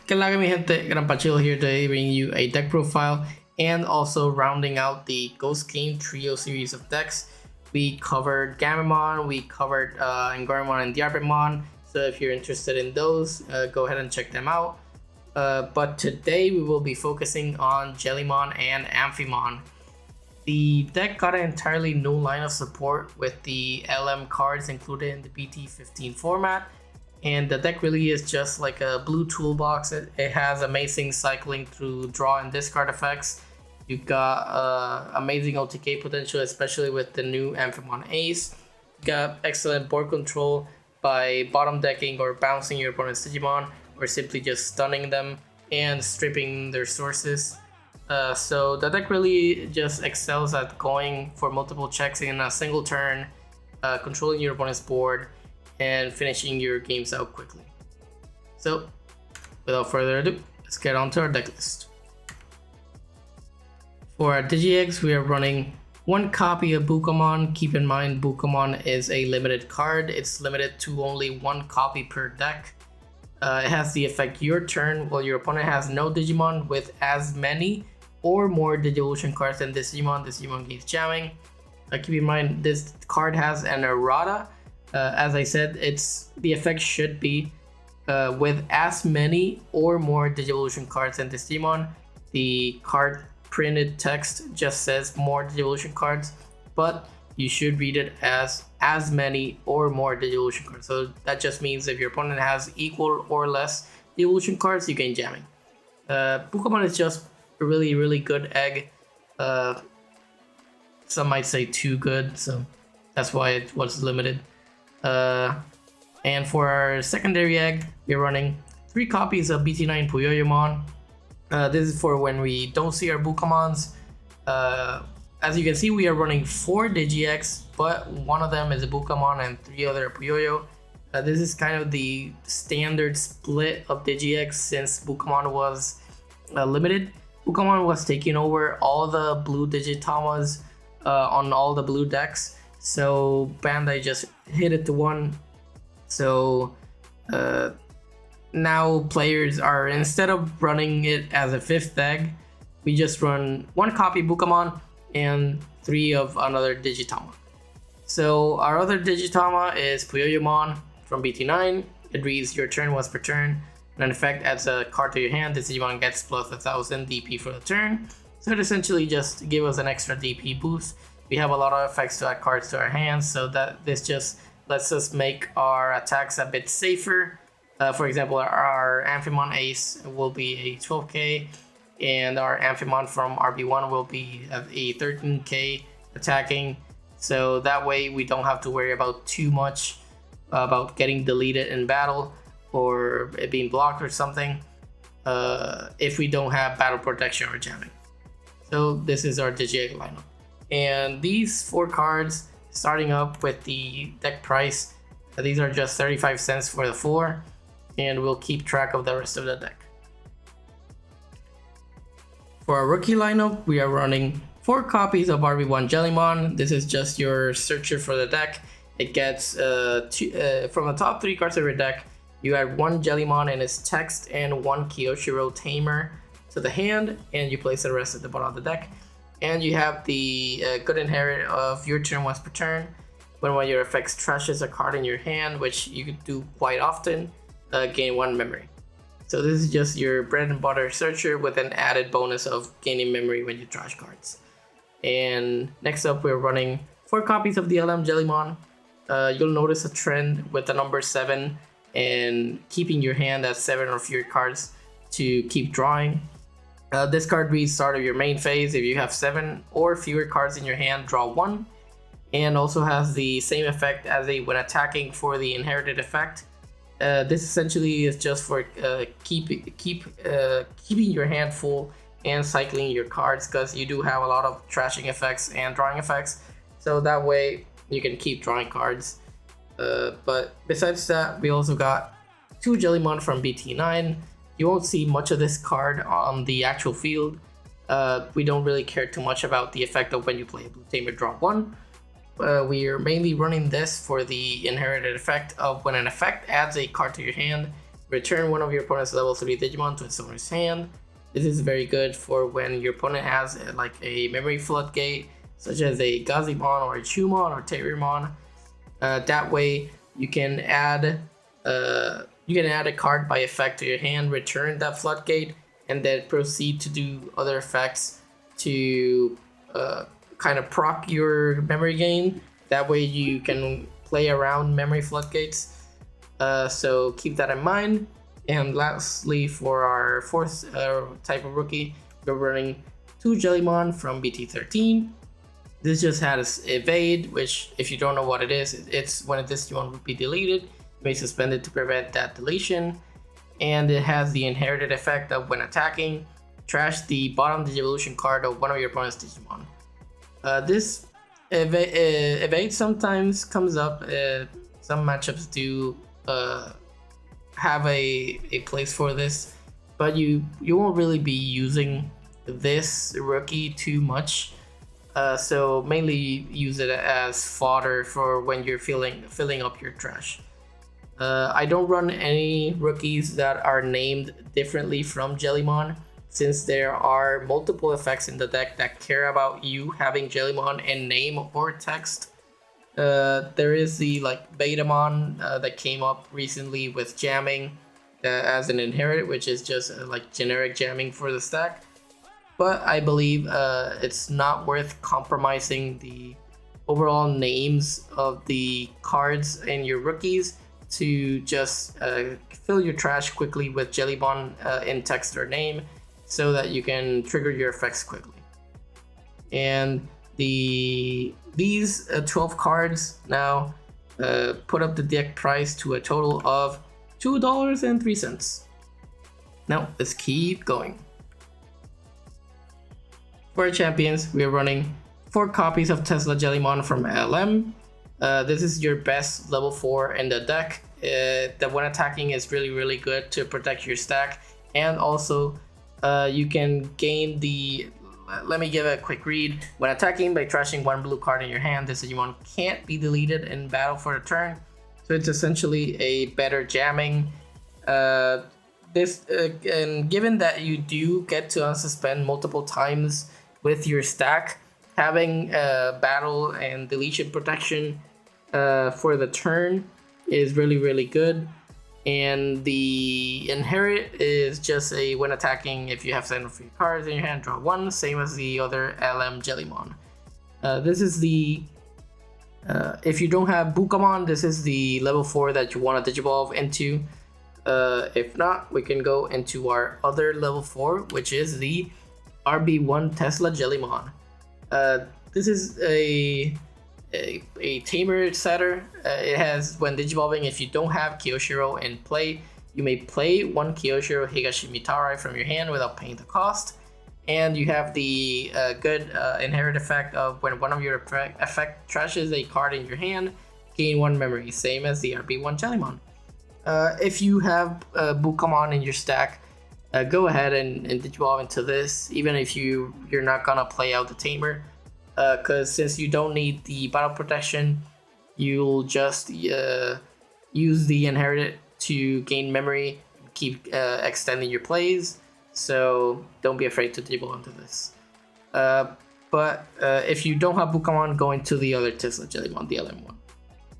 Que la mi gente, Granpachillo here today bringing you a deck profile and also rounding out the Ghost Game Trio series of decks. We covered Gammamon, we covered Engarimon and Diabramon, so if you're interested in those, go ahead and check them out. But today we will be focusing on Jellymon and Amphimon. The deck got an entirely new line of support with the LM cards included in the BT15 format. And the deck really is just like a blue toolbox. It has amazing cycling through draw and discard effects. You've got amazing OTK potential, especially with the new Amphimon Ace. You got excellent board control by bottom decking or bouncing your opponent's Digimon, or simply just stunning them and stripping their sources. So the deck really just excels at going for multiple checks in a single turn, controlling your opponent's board, and finishing your games out quickly. So, without further ado, let's get on to our deck list. For our Digi-Eggs, we are running one copy of Bukamon. Keep in mind, Bukamon is a limited card. It's limited to only one copy per deck. It has the effect your turn while your opponent has no Digimon with as many or more Digivolution cards than this Digimon gains jamming. Keep in mind, this card has an errata. As I said, the effect should be with as many or more Digivolution cards than this Digimon. The card printed text just says more Digivolution cards, but you should read it as many or more Digivolution cards. So that just means if your opponent has equal or less Digivolution cards, you gain jamming. Bukamon is just a really good egg. Some might say too good, so that's why it was limited. And for our secondary egg, we're running 3 copies of BT9 Puyoyomon. This is for when we don't see our Bukamons. As you can see, we are running 4 Digi-Eggs, but one of them is a Bukamon and 3 other Puyoyo. This is kind of the standard split of Digi-Eggs since Bukamon was limited. Bukamon was taking over all the blue Digitamas on all the blue decks. So Bandai just hit it to 1. So now players are, instead of running it as a 5th egg, we just run 1 copy Bukamon and 3 of another Digitama. So our other Digitama is Puyoyomon from BT9. It reads your turn once per turn. And an effect adds a card to your hand. This Digimon gets plus 1000 DP for the turn. So it essentially just gives us an extra DP boost. We have a lot of effects to add cards to our hands, so that this just lets us make our attacks a bit safer. For example, our Amphimon Ace will be a 12k, and our Amphimon from RB1 will be a 13k attacking. So that way we don't have to worry about too much about getting deleted in battle or it being blocked or something if we don't have battle protection or jamming. So this is our Digi-Egg lineup. And these 4 cards, starting up with the deck price, these are just 35 cents for the 4, and we'll keep track of the rest of the deck. For our rookie lineup, we are running 4 copies of RB1 Jellymon. This is just your searcher for the deck. It gets from the top 3 cards of your deck, you add 1 Jellymon and its text and 1 Kyoshiro Tamer to the hand, and you place the rest at the bottom of the deck. And you have the good inherit of your turn once per turn. When one of your effects trashes a card in your hand, which you could do quite often, gain 1 memory. So this is just your bread and butter searcher with an added bonus of gaining memory when you trash cards. And next up, we're running 4 copies of the LM Jellymon. You'll notice a trend with the number 7 and keeping your hand at 7 or fewer cards to keep drawing. This card reads start of your main phase. If you have 7 or fewer cards in your hand, draw 1, and also has the same effect as when attacking for the inherited effect. This essentially is just for keeping your hand full and cycling your cards, because you do have a lot of trashing effects and drawing effects. So that way you can keep drawing cards. But besides that, we also got 2 Jellymon from BT9. You won't see much of this card on the actual field. We don't really care too much about the effect of when you play a blue tamer draw 1. We are mainly running this for the inherited effect of when an effect adds a card to your hand, return one of your opponent's level 3 Digimon to its owner's hand. This is very good for when your opponent has like a memory floodgate, such as a Gazimon or a Chumon or Terrymon. That way you can add a card by effect to your hand, return that floodgate, and then proceed to do other effects to kind of proc your memory gain. That way you can play around memory floodgates. So keep that in mind. And lastly, for our fourth type of rookie, we're running 2 Jellymon from BT15. This just has evade, which if you don't know what it is, it's when a Digimon would be deleted, you may suspend it to prevent that deletion. And it has the inherited effect of when attacking, trash the bottom Digivolution card of one of your opponent's Digimon. This evade sometimes comes up. Some matchups do have a place for this, but you won't really be using this rookie too much. So mainly use it as fodder for when you're filling up your trash. I don't run any rookies that are named differently from Jellymon, since there are multiple effects in the deck that care about you having Jellymon in name or text. There is the like Betamon that came up recently with jamming as an inherit, which is just like generic jamming for the stack. But I believe it's not worth compromising the overall names of the cards in your rookies to just fill your trash quickly with Jellymon in text or name, so that you can trigger your effects quickly. And these 12 cards now put up the deck price to a total of $2.03. Now let's keep going. For our champions, we are running 4 copies of Tesla Jellymon from LM. This is your best level 4 in the deck. That when attacking is really good to protect your stack, and also you can gain the. Let me give a quick read. When attacking by trashing 1 blue card in your hand, this Digimon can't be deleted in battle for a turn. So it's essentially a better jamming. And given that you do get to unsuspend multiple times with your stack, having battle and deletion protection for the turn is really good. And the inherit is just a when attacking, if you have 7 free cards in your hand, draw 1, same as the other LM Jellymon. This is the if you don't have Bukamon, this is the level 4 that you want to Digivolve into. If not, we can go into our other level 4, which is the RB1 Tesla Jellymon. This is a Tamer setter. It has, when digivolving, if you don't have Kyoshiro in play, you may play 1 Kyoshiro Higashimitarai from your hand without paying the cost. And you have the good inherit effect of when one of your effect trashes a card in your hand, gain 1 memory, same as the RB1 Jellymon. If you have Bukamon in your stack, go ahead and digivolve into this, even if you're not gonna play out the Tamer. Because since you don't need the battle protection, you'll just use the inherited to gain memory, keep extending your plays. So don't be afraid to dribble onto this. But if you don't have Bukamon, go into the other Tesla Jellymon, the LM1.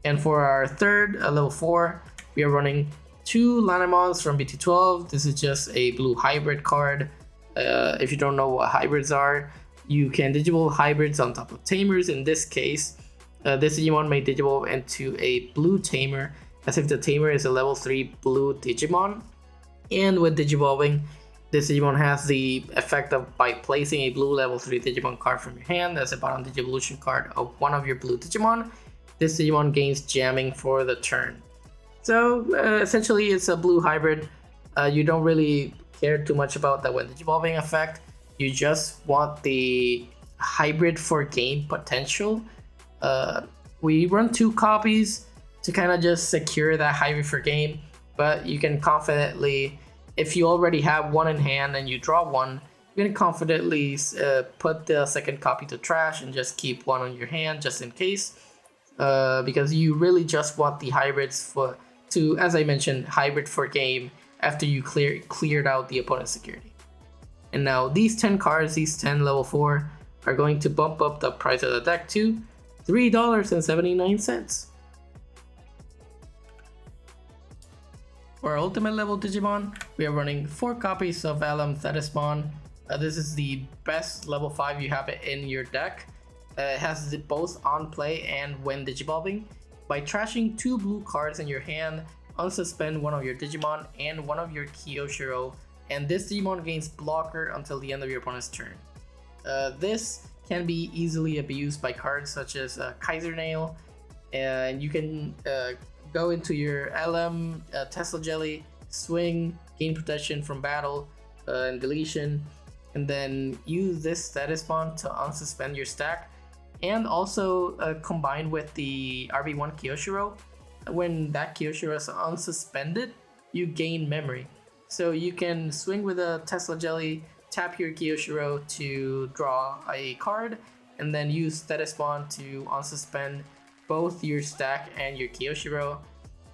And for our third level 4, we are running 2 Lanimons from BT12. This is just a blue hybrid card. If you don't know what hybrids are, you can digivolve hybrids on top of Tamers. In this case, this Digimon may digivolve into a blue Tamer, as if the Tamer is a level 3 blue Digimon. And with digivolving, this Digimon has the effect of by placing a blue level 3 Digimon card from your hand as a bottom Digivolution card of one of your blue Digimon, this Digimon gains jamming for the turn. So essentially it's a blue hybrid. You don't really care too much about that when digivolving effect. You just want the hybrid for game potential. We run 2 copies to kind of just secure that hybrid for game, but you can confidently, if you already have 1 in hand and you draw 1, you can confidently put the second copy to trash and just keep 1 on your hand just in case, because you really just want the hybrids to, as I mentioned, hybrid for game after you cleared out the opponent's security. And now these 10 cards, these 10 level 4, are going to bump up the price of the deck to $3.79. For our ultimate level Digimon, we are running 4 copies of Amphimon. This is the best level 5 you have in your deck. It has both on play and when digivolving. By trashing 2 blue cards in your hand, unsuspend one of your Digimon and one of your Kyoshiro, and this Digimon gains blocker until the end of your opponent's turn. This can be easily abused by cards such as Kaiser Nail, and you can go into your LM, Tesla Jelly, swing, gain protection from battle and deletion, and then use this status bond to unsuspend your stack, and also combined with the RB1 Kyoshiro. When that Kyoshiro is unsuspended, you gain memory. So you can swing with a Tesla Jelly, tap your Kyoshiro to draw a card, and then use status bond to unsuspend both your stack and your Kyoshiro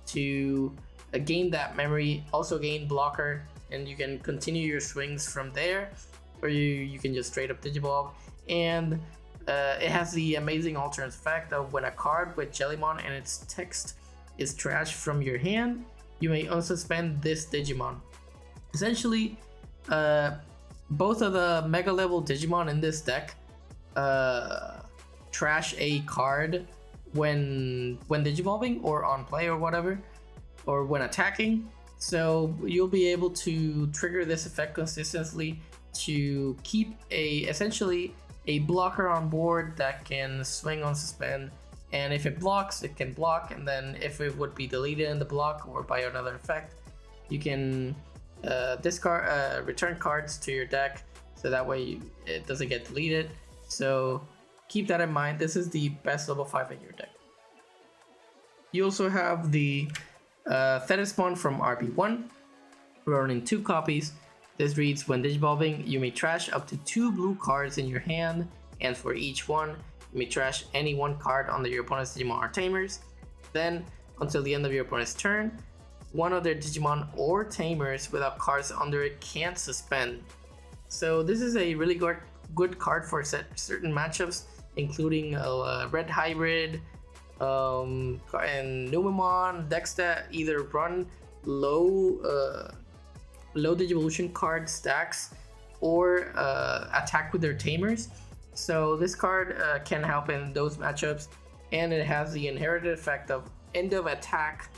to gain that memory, also gain blocker, and you can continue your swings from there, or you can just straight up Digivolve. And it has the amazing alternate effect of when a card with Jellymon and its text is trashed from your hand, you may unsuspend this Digimon. Essentially, both of the mega level Digimon in this deck trash a card when digivolving or on play or whatever, or when attacking. So you'll be able to trigger this effect consistently to keep essentially a blocker on board that can swing on suspend, and if it blocks, it can block, and then if it would be deleted in the block or by another effect, you can discard return cards to your deck, so that way it doesn't get deleted. So keep that in mind. This is the best level 5 in your deck. You also have the Thetismon from RB1. We're running 2 copies. This reads, when digivolving, you may trash up to 2 blue cards in your hand, and for each one, you may trash any 1 card under your opponent's Digimon or Tamers. Then, until the end of your opponent's turn, one of their Digimon or Tamers without cards under it can't suspend. So this is a really good card for certain matchups, including Red Hybrid, and Numemon decks that either run low Digivolution card stacks or attack with their Tamers. So this card can help in those matchups, and it has the inherited effect of end of attack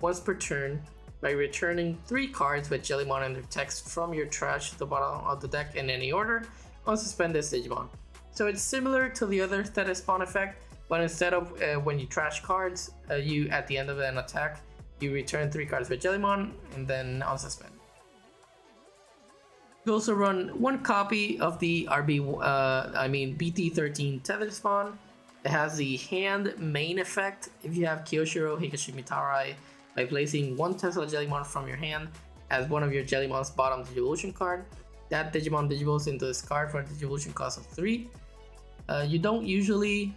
once per turn by returning 3 cards with Jellymon and their text from your trash to the bottom of the deck in any order. Unsuspend this Digimon. So it's similar to the other Thetismon effect, but instead of when you trash cards, you at the end of an attack, you return 3 cards with Jellymon and then unsuspend. You also run 1 copy of the BT15 Thetismon. It has the hand main effect. If you have Kyoshiro, Higashimi Tarai, by placing 1 Tesla Jellymon from your hand as one of your Jellymon's bottom Digivolution card, that Digimon digivolves into this card for a Digivolution cost of 3. You don't usually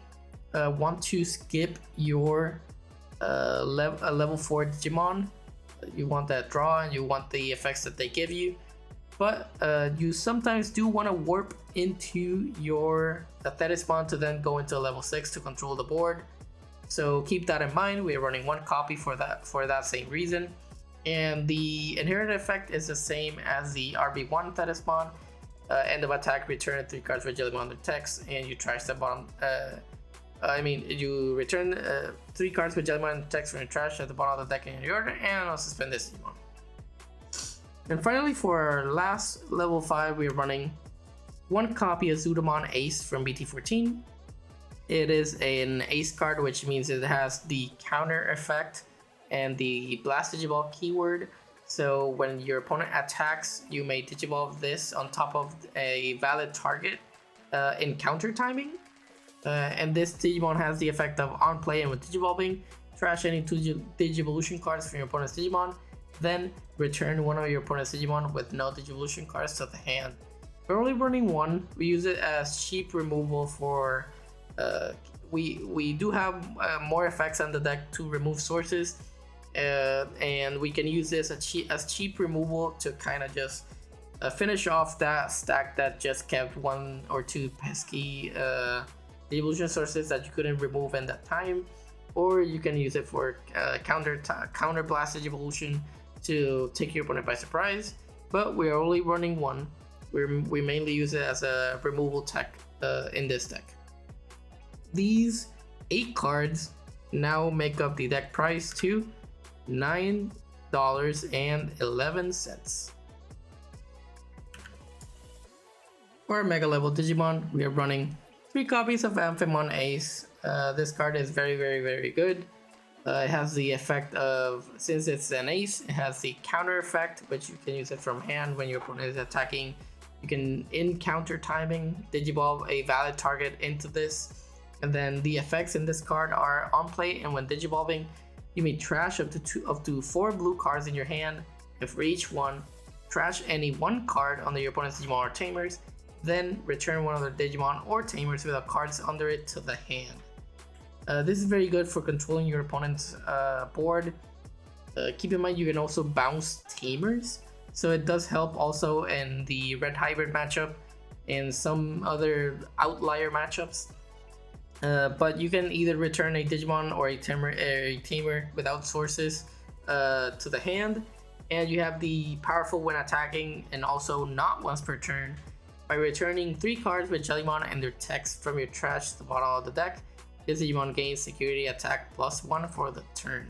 want to skip your level 4 Digimon. You want that draw and you want the effects that they give you, but you sometimes do want to warp into your Thetismon to then go into level 6 to control the board. So keep that in mind. We're running 1 copy for that same reason, and the inherited effect is the same as the RB1 Thetismon. End of attack, return 3 cards with Jellymon under text, and you trash the bottom. You return 3 cards with Jellymon under text from your trash at the bottom of the deck in your order, and I'll suspend this Digimon. And finally, for our last level 5, we're running 1 copy of Zudomon Ace from BT14. It is an Ace card, which means it has the counter effect and the Blast Digivolve keyword. So when your opponent attacks, you may Digivolve this on top of a valid target in counter timing. And this Digimon has the effect of on play and with Digivolving, trash any 2 Digivolution cards from your opponent's Digimon, then return one of your opponent's Digimon with no Digivolution cards to the hand. We're only running 1. We use it as cheap removal for we do have more effects on the deck to remove sources, and we can use this as cheap removal to kind of just finish off that stack that just kept 1 or 2 pesky evolution sources that you couldn't remove in that time, or you can use it for counter blast evolution to take your opponent by surprise. But we are only running one. We mainly use it as a removal tech in this deck. These 8 cards now make up the deck price to $9.11. For our Mega Level Digimon, we are running 3 copies of Amphimon Ace. This card is very good. It has the effect of, since it's an ace, it has the counter effect, which you can use it from hand when your opponent is attacking. You can, in counter timing, Digivolve a valid target into this. And then the effects in this card are on play, and when Digivolving, you may trash up to 4 blue cards in your hand, and for each one, trash any 1 card under your opponent's Digimon or Tamers, then return one of their Digimon or Tamers without cards under it to the hand. This is very good for controlling your opponent's board. Keep in mind you can also bounce Tamers, so it does help also in the Red Hybrid matchup and some other outlier matchups. But you can either return a Digimon or a Tamer without sources to the hand, and you have the powerful when attacking and also not once per turn by returning 3 cards with Jellymon and their text from your trash to the bottom of the deck. This Digimon gains security attack +1 for the turn.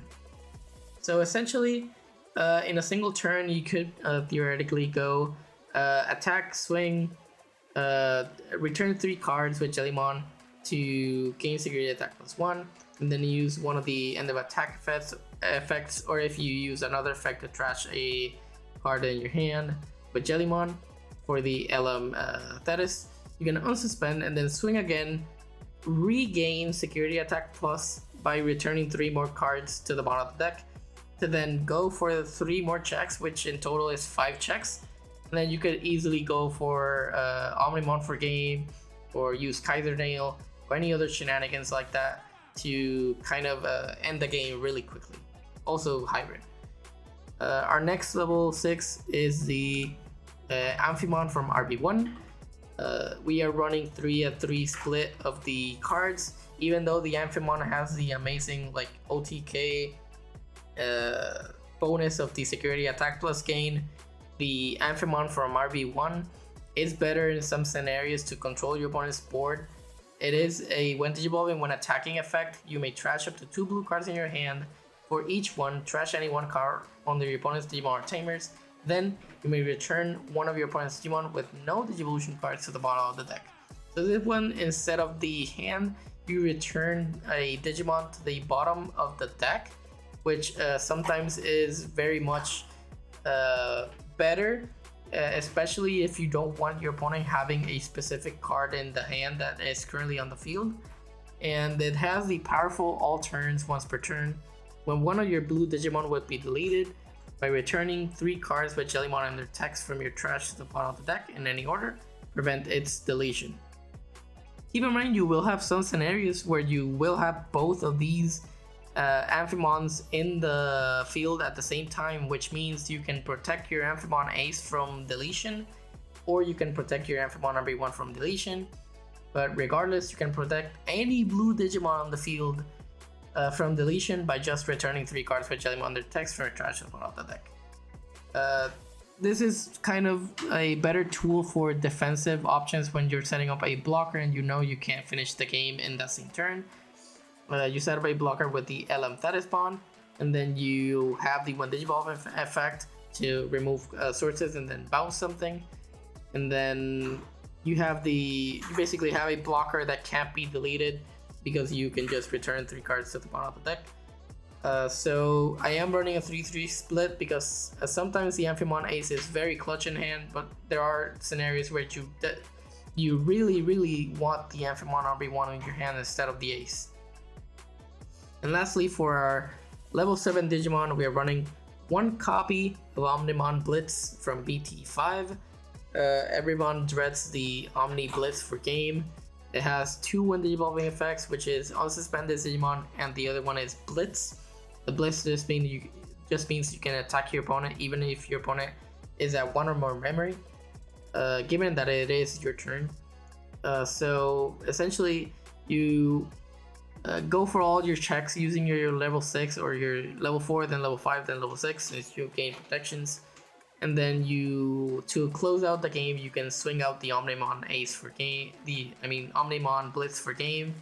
So essentially, in a single turn, you could theoretically go attack, swing, return 3 cards with Jellymon to gain security attack +1, and then use one of the end of attack effects, or if you use another effect to trash a card in your hand with Jellymon for the LM Thetis, you can unsuspend and then swing again, regain security attack plus by returning 3 more cards to the bottom of the deck, to then go for the 3 more checks, which in total is 5 checks. And then you could easily go for Amphimon for game, or use Kaiser Nail, or any other shenanigans like that to kind of end the game really quickly. Also hybrid. Our next level 6 is the Amphimon from RB1. We are running 3-3 split of the cards. Even though the Amphimon has the amazing like OTK bonus of the security attack plus gain, the Amphimon from RB1 is better in some scenarios to control your opponent's board. It is a when Digivolving when attacking effect. You may trash up to 2 blue cards in your hand. For each one, trash any 1 card under your opponent's Digimon or Tamers. Then you may return one of your opponent's Digimon with no Digivolution cards to the bottom of the deck. So this one, instead of the hand, you return a Digimon to the bottom of the deck, which sometimes is very much better, especially if you don't want your opponent having a specific card in the hand that is currently on the field. And it has the powerful all turns once per turn, when one of your blue Digimon would be deleted, by returning 3 cards with Jellymon and their text from your trash to the bottom of the deck in any order, prevent its deletion. Keep in mind you will have some scenarios where you will have both of these Amphimons in the field at the same time, which means you can protect your Amphimon Ace from deletion, or you can protect your Amphimon RB1 from deletion. But regardless, you can protect any blue Digimon on the field from deletion by just returning 3 cards with Jellymon under text from your trash to the bottom of the deck. This is kind of a better tool for defensive options when you're setting up a blocker and you know you can't finish the game in that same turn. You set up a blocker with the LM Thetis bond, and then you have the one Digivolve effect to remove sources and then bounce something. And then you basically have a blocker that can't be deleted because you can just return 3 cards to the bottom of the deck. So I am running a 3-3 split because sometimes the Amphimon Ace is very clutch in hand, but there are scenarios where you really want the Amphimon RB1 in your hand instead of the Ace. And lastly, for our level 7 Digimon, we are running 1 copy of Omnimon Blitz from BT5. Everyone dreads the Omni Blitz for game. It has 2 one Digivolving effects, which is Unsuspended Digimon, and the other one is Blitz. The Blitz just means just means you can attack your opponent even if your opponent is at 1 or more memory, given that it is your turn. So essentially, you go for all your checks using your level 6 or your level 4, then level 5, then level 6 as you gain protections. And then to close out the game, you can swing out the Amphimon Ace for game, Amphimon Blitz for game.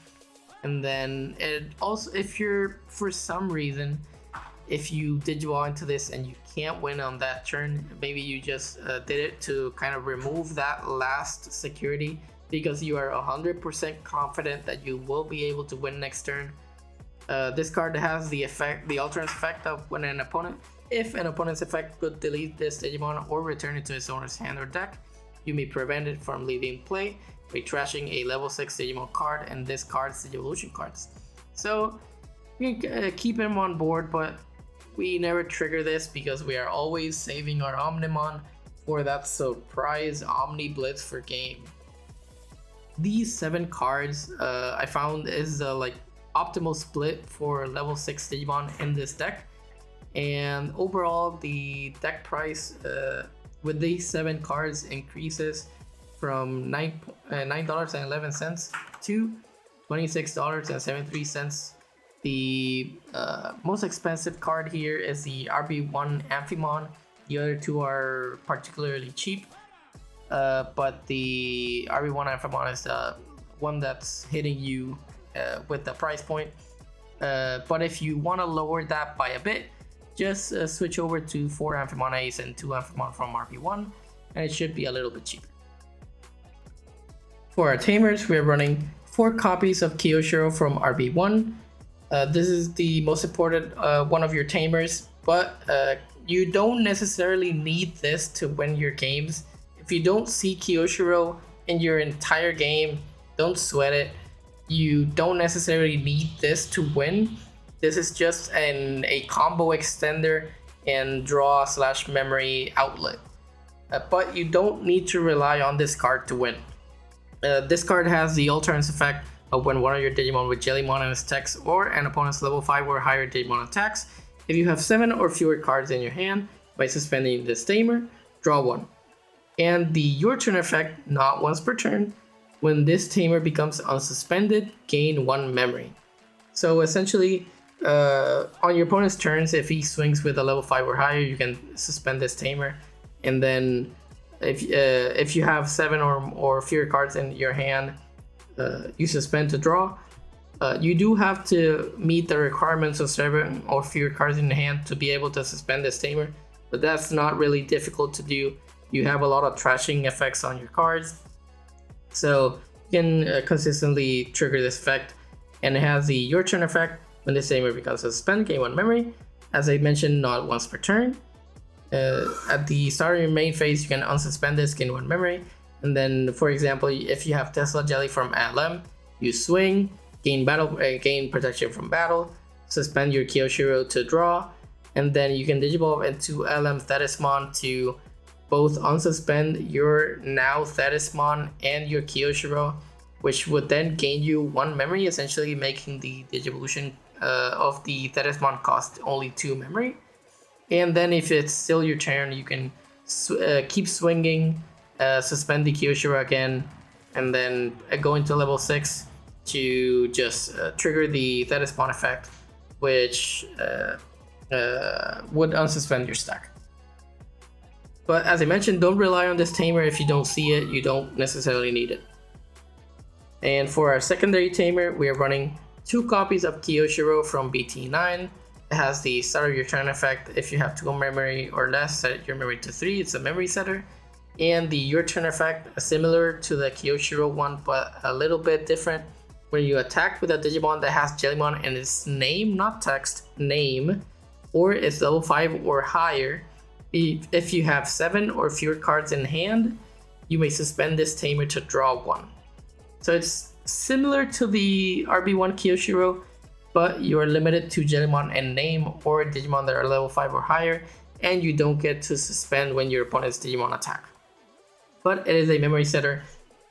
And then it also, if you're, for some reason, if you Digiball into this and you can't win on that turn, maybe you just did it to kind of remove that last security because you are 100% confident that you will be able to win next turn. This card has the alternate effect of when if an opponent's effect could delete this Digimon or return it to its owner's hand or deck, you may prevent it from leaving play by trashing a level 6 Digimon card and discards the evolution cards. So you can keep him on board, but we never trigger this because we are always saving our Amphimon for that surprise Omni Blitz for game. These 7 cards I found is the optimal split for level 6 Digimon in this deck. And overall, the deck price with these 7 cards increases from $9.11 to $26.73. The most expensive card here is the RB1 Amphimon. The other 2 are particularly cheap, but the RB1 Amphimon is the one that's hitting you with the price point. But if you want to lower that by a bit, just switch over to 4 Amphimon Ace and 2 Amphimon from RB1, and it should be a little bit cheaper. For our Tamers, we are running 4 copies of Kiyoshiro from RB1. This is the most important one of your Tamers, but you don't necessarily need this to win your games. If you don't see Kiyoshiro in your entire game, don't sweat it. You don't necessarily need this to win. This is just a combo extender and draw/memory outlet. But you don't need to rely on this card to win. This card has the alternate effect of when one of your Digimon with Jellymon and its attacks or an opponent's level 5 or higher Digimon attacks. If you have 7 or fewer cards in your hand, by suspending this Tamer, draw 1. And the your turn effect, not once per turn, when this Tamer becomes unsuspended, gain 1 memory. So essentially, on your opponent's turns, if he swings with a level 5 or higher, you can suspend this Tamer. And then if you have 7 or fewer cards in your hand, you suspend to draw. You do have to meet the requirements of 7 or fewer cards in the hand to be able to suspend this Tamer, but that's not really difficult to do. You have a lot of trashing effects on your cards, so you can consistently trigger this effect. And it has the your turn effect. When this Tamer becomes suspended, gain 1 memory. As I mentioned, not once per turn. At the start of your main phase, you can unsuspend this, gain 1 memory. And then, for example, if you have Tesla Jelly from LM, you swing, gain protection from battle, suspend your Kiyoshiro to draw, and then you can Digivolve into LM Thetismon to both unsuspend your now Thetismon and your Kiyoshiro, which would then gain you 1 memory, essentially making the Digivolution of the Thetismon cost only 2 memory. And then if it's still your turn, you can keep swinging, suspend the Kiyoshiro again, and then go into level 6 to just trigger the Thetismon effect, which would unsuspend your stack. But as I mentioned, don't rely on this Tamer. If you don't see it, you don't necessarily need it. And for our secondary Tamer, we are running 2 copies of Kiyoshiro from BT9. It has the start of your turn effect. If you have 2 memory or less, set your memory to 3. It's a memory setter. And the your turn effect, similar to the Kiyoshiro one, but a little bit different. When you attack with a Digimon that has Jellymon in its name, not text, name, or its level 5 or higher, if you have 7 or fewer cards in hand, you may suspend this Tamer to draw 1. So it's similar to the RB1 Kiyoshiro, but you're limited to Jellymon and name or Digimon that are level 5 or higher, and you don't get to suspend when your opponent's Digimon attack. But it is a memory setter.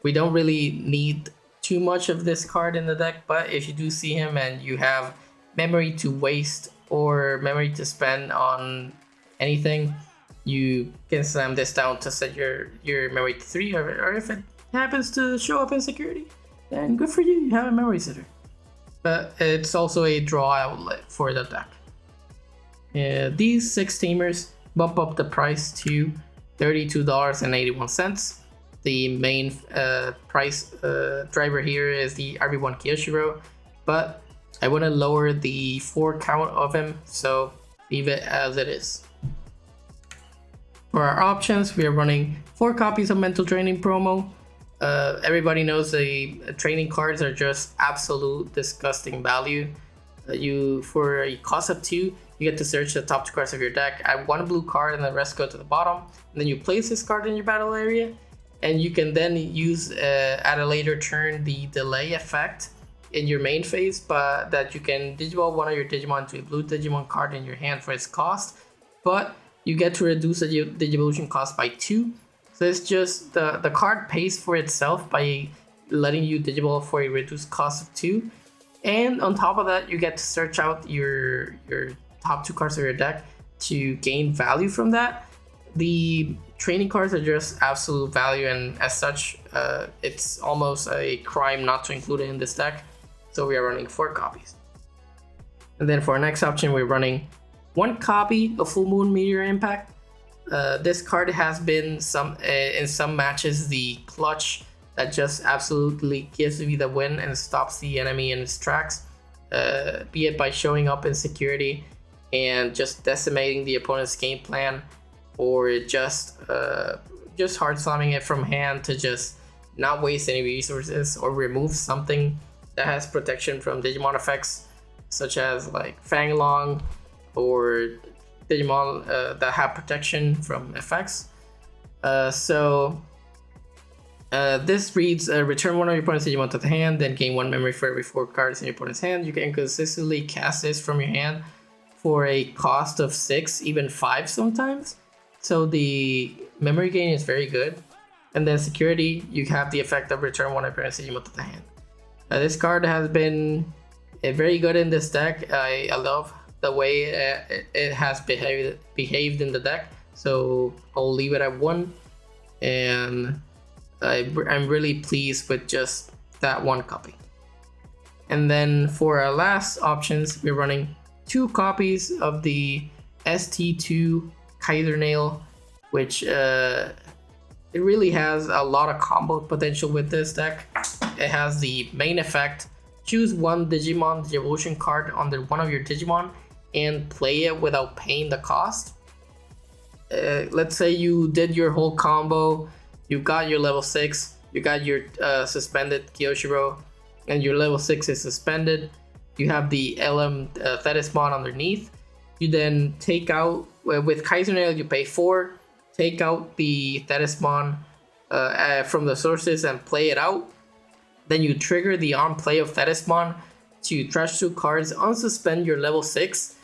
We don't really need too much of this card in the deck, but if you do see him and you have memory to waste or memory to spend on anything, you can slam this down to set your memory to 3, or if it happens to show up in security, then good for you, you have a memory sitter. But it's also a draw outlet for the deck. These 6 Tamers bump up the price to $32.81. The main price driver here is the RB1 Kyoshiro, but I want to lower the 4 count of him, so leave it as it is. For our options, we are running 4 copies of Mental Training promo. Everybody knows the training cards are just absolute disgusting value. For a cost of 2, you get to search the top 2 cards of your deck, add 1 blue card, and the rest go to the bottom. And then you place this card in your battle area, and you can then use at a later turn the delay effect in your main phase, but that you can Digiball one of your Digimon to a blue Digimon card in your hand for its cost, but you get to reduce the Digivolution cost by 2. So it's just the card pays for itself by letting you Digiball for a reduced cost of 2. And on top of that, you get to search out your top 2 cards of your deck to gain value from that. The training cards are just absolute value, and as such, it's almost a crime not to include it in this deck. So we are running 4 copies. And then for our next option, we're running 1 copy of Full Moon Meteor Impact. This card has been in some matches the clutch that just absolutely gives you the win and stops the enemy in its tracks, be it by showing up in security and just decimating the opponent's game plan, or just hard slamming it from hand to just not waste any resources or remove something that has protection from Digimon effects, such as like Fanglong or Digimon that have protection from effects. This reads, return 1 of your opponent's Digimon to the hand, then gain 1 memory for every 4 cards in your opponent's hand. You can consistently cast this from your hand for a cost of 6, even 5 sometimes. So the memory gain is very good. And then security, you have the effect of return 1 of your opponent's Digimon to the hand. This card has been very good in this deck. I love the way it has behaved in the deck. So I'll leave it at 1. And I'm really pleased with just that 1 copy. And then for our last options, we're running 2 copies of the ST2 Kaiser Nail, which it really has a lot of combo potential with this deck. It has the main effect: choose 1 Digimon Evolution card under one of your Digimon and play it without paying the cost. Let's say you did your whole combo, you got your level 6, you got your suspended Kyoshiro, and your level 6 is suspended. You have the LM Thetismon underneath. You then take out, with Kaiser Nail, you pay 4, take out the Thetismon from the sources and play it out. Then you trigger the on play of Thetismon to trash 2 cards, unsuspend your level 6,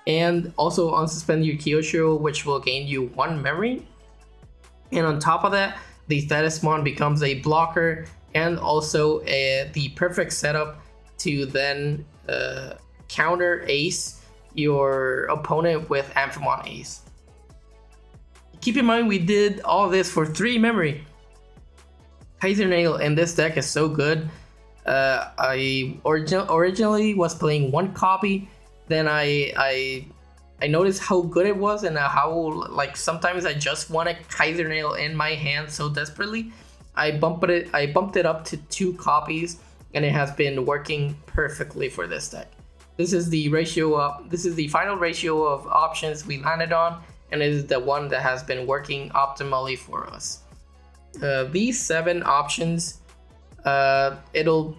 and also unsuspend your Kyoshiro, which will gain you 1 memory. And on top of that, the Thetismon becomes a blocker and also the perfect setup to then counter ace your opponent with Amphimon Ace. Keep in mind, we did all this for 3 memory. Kaiser Nail in this deck is so good. I originally was playing 1 copy, then I noticed how good it was and how, like, sometimes I just wanted Kaiser Nail in my hand so desperately. I bumped it up to 2 copies, and it has been working perfectly for this deck. This is the final ratio of options we landed on, and it is the one that has been working optimally for us. These 7 options, it'll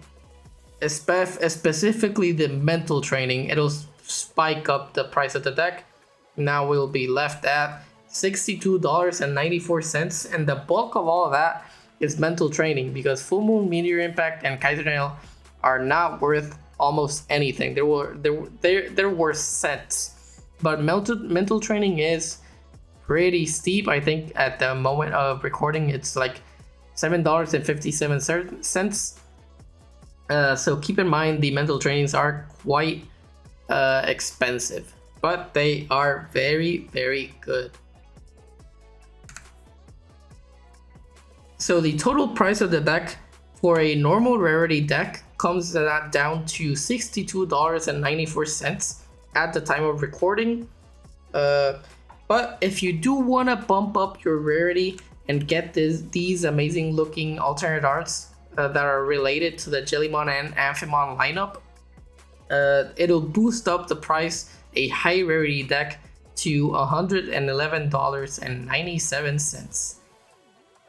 specifically the mental training, it'll spike up the price of the deck. Now we'll be left at $62.94, and the bulk of all of that is mental training, because Full Moon Meteor Impact and Kaiser Nail are not worth almost anything. They're worth cents, but mental training is pretty steep. I think at the moment of recording it's like $7.57. So keep in mind the mental trainings are quite expensive. but they are very, very good. So the total price of the deck for a normal rarity deck comes down to $62.94 at the time of recording. But if you do want to bump up your rarity and get these amazing looking alternate arts that are related to the Jellymon and Amphimon lineup, it'll boost up the price a high rarity deck to $111.97.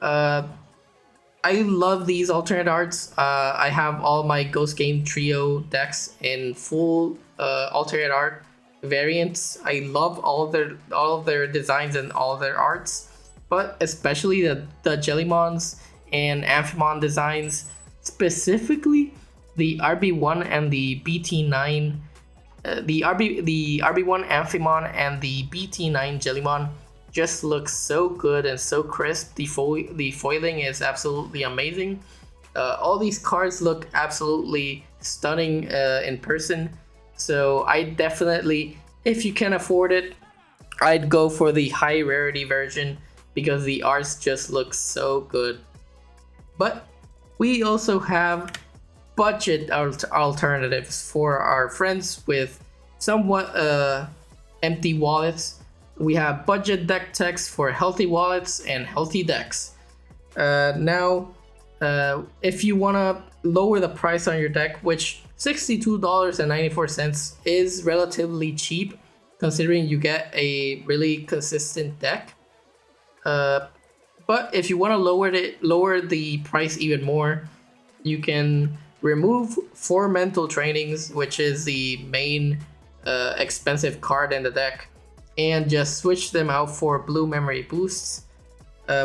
I love these alternate arts. I have all my Ghost Game Trio decks in full alternate art variants. I love all of their designs and all of their arts, but especially the Jellymons and Amphimon designs, specifically the RB1 and the BT9. The RB1 Amphimon and the BT9 Jellymon just looks so good and so crisp. The foiling is absolutely amazing. All these cards look absolutely stunning in person. So I definitely, if you can afford it, I'd go for the high rarity version because the arts just look so good. But we also have budget alternatives for our friends with somewhat empty wallets. We have budget deck techs for healthy wallets and healthy decks. Now, if you want to lower the price on your deck, which $62.94 is relatively cheap considering you get a really consistent deck. But if you want to lower the price even more, you can remove 4 mental trainings, which is the main expensive card in the deck, and just switch them out for blue memory boosts,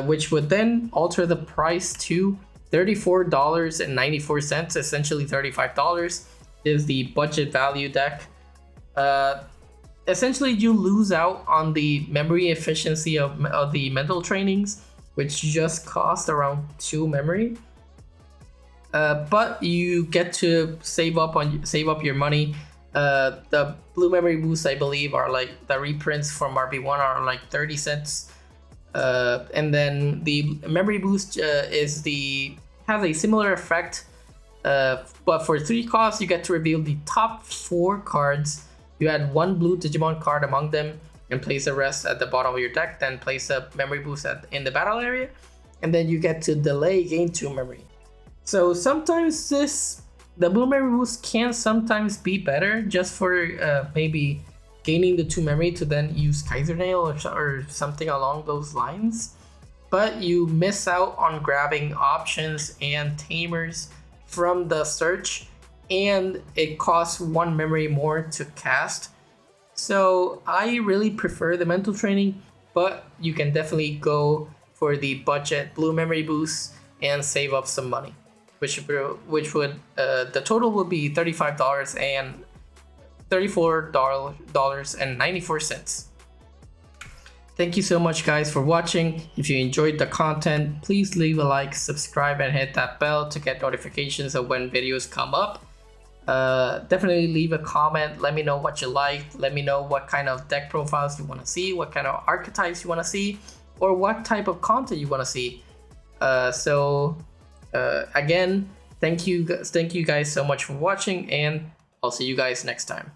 which would then alter the price to $34.94, essentially $35 is the budget value deck. Essentially, you lose out on the memory efficiency of the mental trainings, which just cost around 2 memory. But you get to save up your money. The blue memory boosts, I believe, are like the reprints from RB1 are like 30 cents. And then the memory boost has a similar effect, but for 3 costs you get to reveal the top 4 cards. You add 1 blue Digimon card among them and place the rest at the bottom of your deck, then place a memory boost in the battle area, and then you get to delay gain 2 memory. So sometimes the blue memory boost can sometimes be better just for maybe gaining the 2 memory to then use Kaiser Nail or something along those lines. But you miss out on grabbing options and tamers from the search, and it costs 1 memory more to cast. So I really prefer the mental training, but you can definitely go for the budget blue memory boost and save up some money, which would the total would be $35 and $34.94. Thank you so much, guys, for watching. If you enjoyed the content, please leave a like, subscribe, and hit that bell to get notifications of when videos come up. Definitely leave a comment. Let me know what you liked. Let me know what kind of deck profiles you want to see, what kind of archetypes you want to see, or what type of content you want to see. Again, thank you guys so much for watching, and I'll see you guys next time.